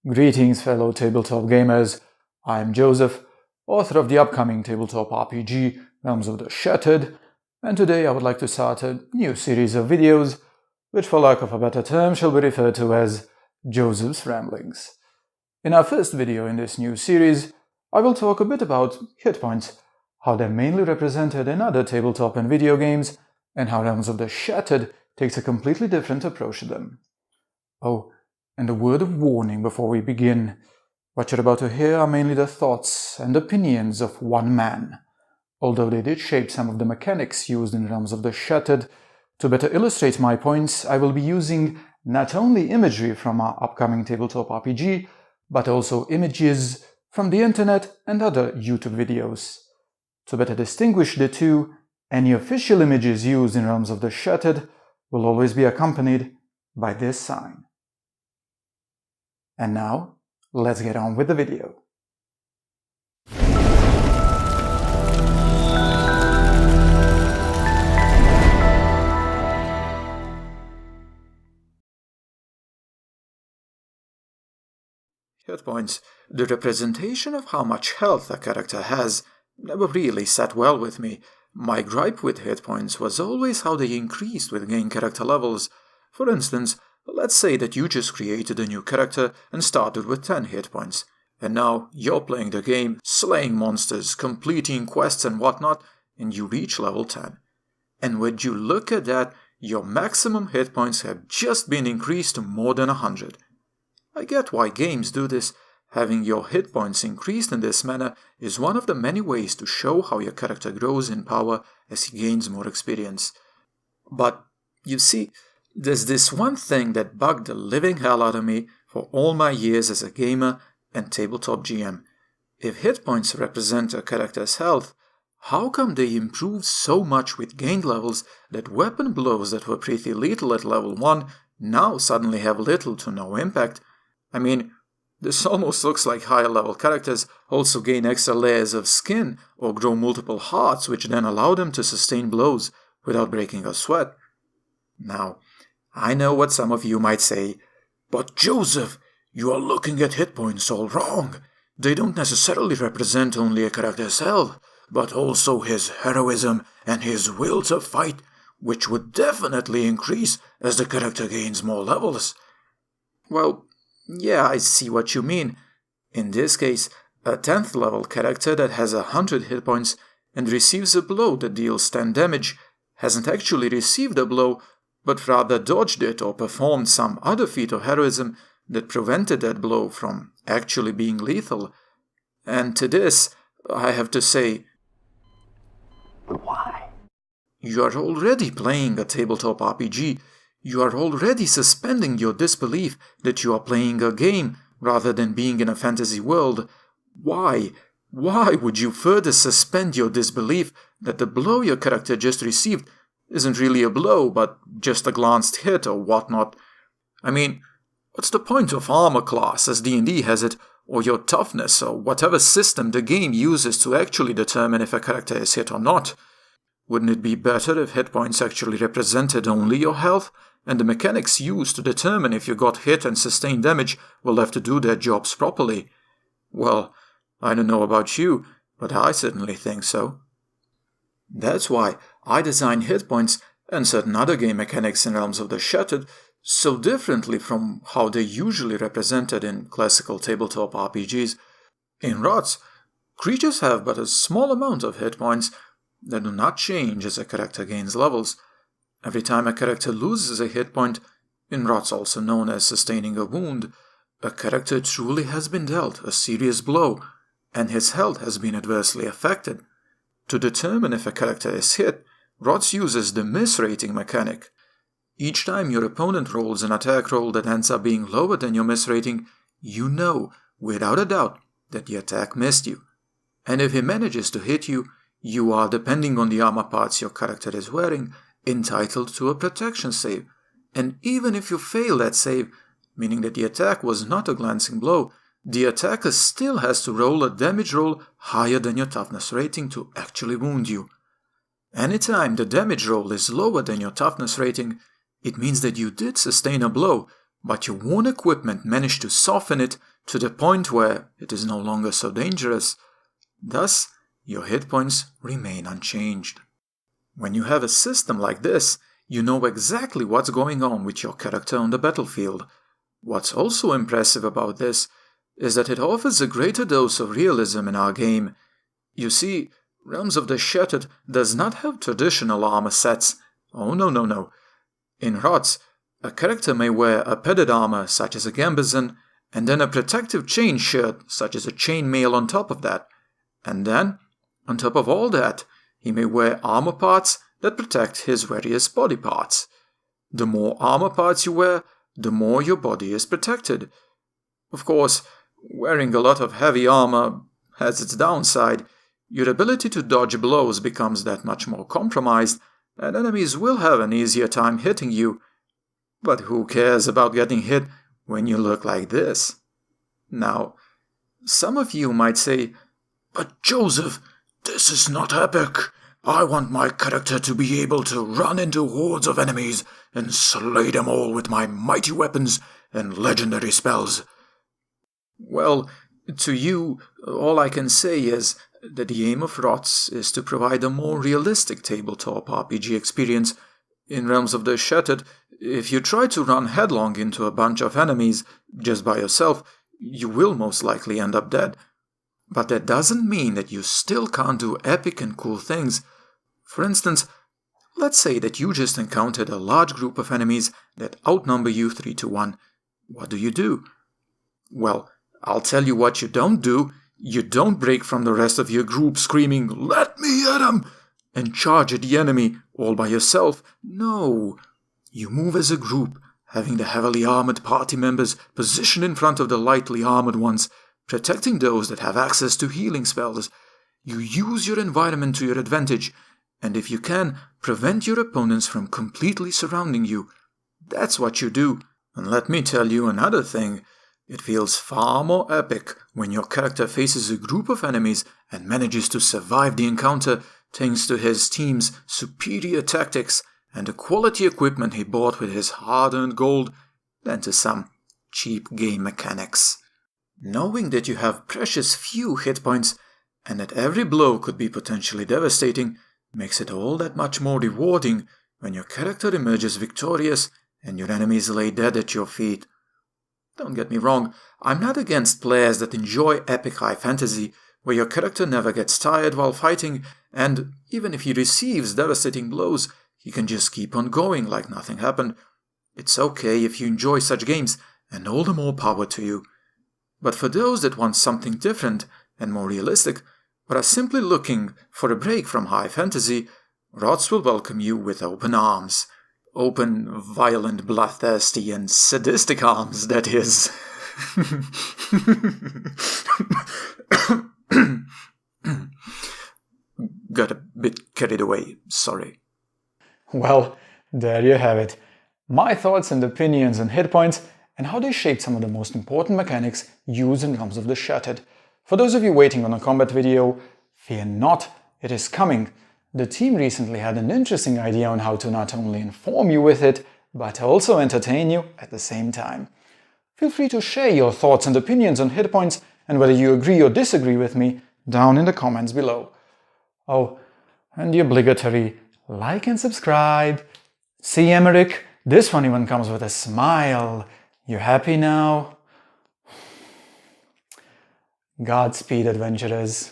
Greetings, fellow tabletop gamers. I'm Joseph, author of the upcoming tabletop RPG Realms of the Shattered, and today I would like to start a new series of videos, which for lack of a better term shall be referred to as Joseph's Ramblings. In our first video in this new series, I will talk a bit about hit points, how they're mainly represented in other tabletop and video games, and how Realms of the Shattered takes a completely different approach to them. Oh, and a word of warning before we begin. What you're about to hear are mainly the thoughts and opinions of one man. Although they did shape some of the mechanics used in Realms of the Shattered, to better illustrate my points, I will be using not only imagery from our upcoming tabletop RPG, but also images from the internet and other YouTube videos. To better distinguish the two, any official images used in Realms of the Shattered will always be accompanied by this sign. And now, let's get on with the video. Hit points, the representation of how much health a character has, never really sat well with me. My gripe with hit points was always how they increased with gain character levels. For instance, let's say that you just created a new character and started with 10 hit points, and now you're playing the game, slaying monsters, completing quests and whatnot, and you reach level 10. And when you look at that, your maximum hit points have just been increased to more than 100. I get why games do this. Having your hit points increased in this manner is one of the many ways to show how your character grows in power as he gains more experience. But, you see, there's this one thing that bugged the living hell out of me for all my years as a gamer and tabletop GM. If hit points represent a character's health, how come they improve so much with gained levels that weapon blows that were pretty lethal at level 1 now suddenly have little to no impact? I mean, this almost looks like higher level characters also gain extra layers of skin or grow multiple hearts which then allow them to sustain blows without breaking a sweat. Now, I know what some of you might say, but Joseph, you are looking at hit points all wrong. They don't necessarily represent only a character's health, but also his heroism and his will to fight, which would definitely increase as the character gains more levels. Well, yeah, I see what you mean. In this case, a 10th level character that has 100 hit points and receives a blow that deals 10 damage hasn't actually received a blow, but rather dodged it or performed some other feat of heroism that prevented that blow from actually being lethal. And to this, I have to say, why? You are already playing a tabletop RPG. You are already suspending your disbelief that you are playing a game rather than being in a fantasy world. Why? Why would you further suspend your disbelief that the blow your character just received isn't really a blow, but just a glanced hit or whatnot? I mean, what's the point of armor class as D&D has it, or your toughness, or whatever system the game uses to actually determine if a character is hit or not? Wouldn't it be better if hit points actually represented only your health, and the mechanics used to determine if you got hit and sustained damage will have to do their jobs properly? Well, I don't know about you, but I certainly think so. That's why I designed hit points and certain other game mechanics in Realms of the Shattered so differently from how they're usually represented in classical tabletop RPGs. In ROTS, creatures have but a small amount of hit points that do not change as a character gains levels. Every time a character loses a hit point, in ROTS also known as sustaining a wound, a character truly has been dealt a serious blow, and his health has been adversely affected. To determine if a character is hit, ROTS uses the miss rating mechanic. Each time your opponent rolls an attack roll that ends up being lower than your miss rating, you know, without a doubt, that the attack missed you. And if he manages to hit you, you are, depending on the armor parts your character is wearing, entitled to a protection save. And even if you fail that save, meaning that the attack was not a glancing blow, the attacker still has to roll a damage roll higher than your toughness rating to actually wound you. Anytime the damage roll is lower than your toughness rating, it means that you did sustain a blow, but your worn equipment managed to soften it to the point where it is no longer so dangerous. Thus, your hit points remain unchanged. When you have a system like this, you know exactly what's going on with your character on the battlefield. What's also impressive about this is that it offers a greater dose of realism in our game. You see, Realms of the Shattered does not have traditional armor sets. Oh no. In ROTS, a character may wear a padded armor such as a gambesson, and then a protective chain shirt such as a chainmail on top of that. And then, on top of all that, he may wear armor parts that protect his various body parts. The more armor parts you wear, the more your body is protected. Of course, wearing a lot of heavy armor has its downside. Your ability to dodge blows becomes that much more compromised, and enemies will have an easier time hitting you. But who cares about getting hit when you look like this? Now, some of you might say, "But Joseph, this is not epic. I want my character to be able to run into hordes of enemies and slay them all with my mighty weapons and legendary spells." Well, to you, all I can say is that the aim of ROTS is to provide a more realistic tabletop RPG experience. In Realms of the Shattered, if you try to run headlong into a bunch of enemies just by yourself, you will most likely end up dead. But that doesn't mean that you still can't do epic and cool things. For instance, let's say that you just encountered a large group of enemies that outnumber you 3-1. What do? Well, I'll tell you what you don't do. You don't break from the rest of your group screaming, "Let me at him!" and charge at the enemy all by yourself. No. You move as a group, having the heavily armored party members positioned in front of the lightly armored ones, protecting those that have access to healing spells. You use your environment to your advantage, and if you can, prevent your opponents from completely surrounding you. That's what you do. And let me tell you another thing. It feels far more epic when your character faces a group of enemies and manages to survive the encounter thanks to his team's superior tactics and the quality equipment he bought with his hard-earned gold than to some cheap game mechanics. Knowing that you have precious few hit points and that every blow could be potentially devastating makes it all that much more rewarding when your character emerges victorious and your enemies lay dead at your feet. Don't get me wrong, I'm not against players that enjoy epic high fantasy, where your character never gets tired while fighting, and even if he receives devastating blows, he can just keep on going like nothing happened. It's okay if you enjoy such games, and all the more power to you. But for those that want something different and more realistic, or are simply looking for a break from high fantasy, ROTS will welcome you with open arms. Open, violent, bloodthirsty, and sadistic arms, that is. Got a bit carried away, sorry. Well, there you have it. My thoughts and opinions on hit points and how they shape some of the most important mechanics used in Realms of the Shattered. For those of you waiting on a combat video, fear not, it is coming. The team recently had an interesting idea on how to not only inform you with it, but also entertain you at the same time. Feel free to share your thoughts and opinions on hit points and whether you agree or disagree with me down in the comments below. Oh, and the obligatory like and subscribe. See, Emmerich, this one even comes with a smile. You happy now? Godspeed, adventurers.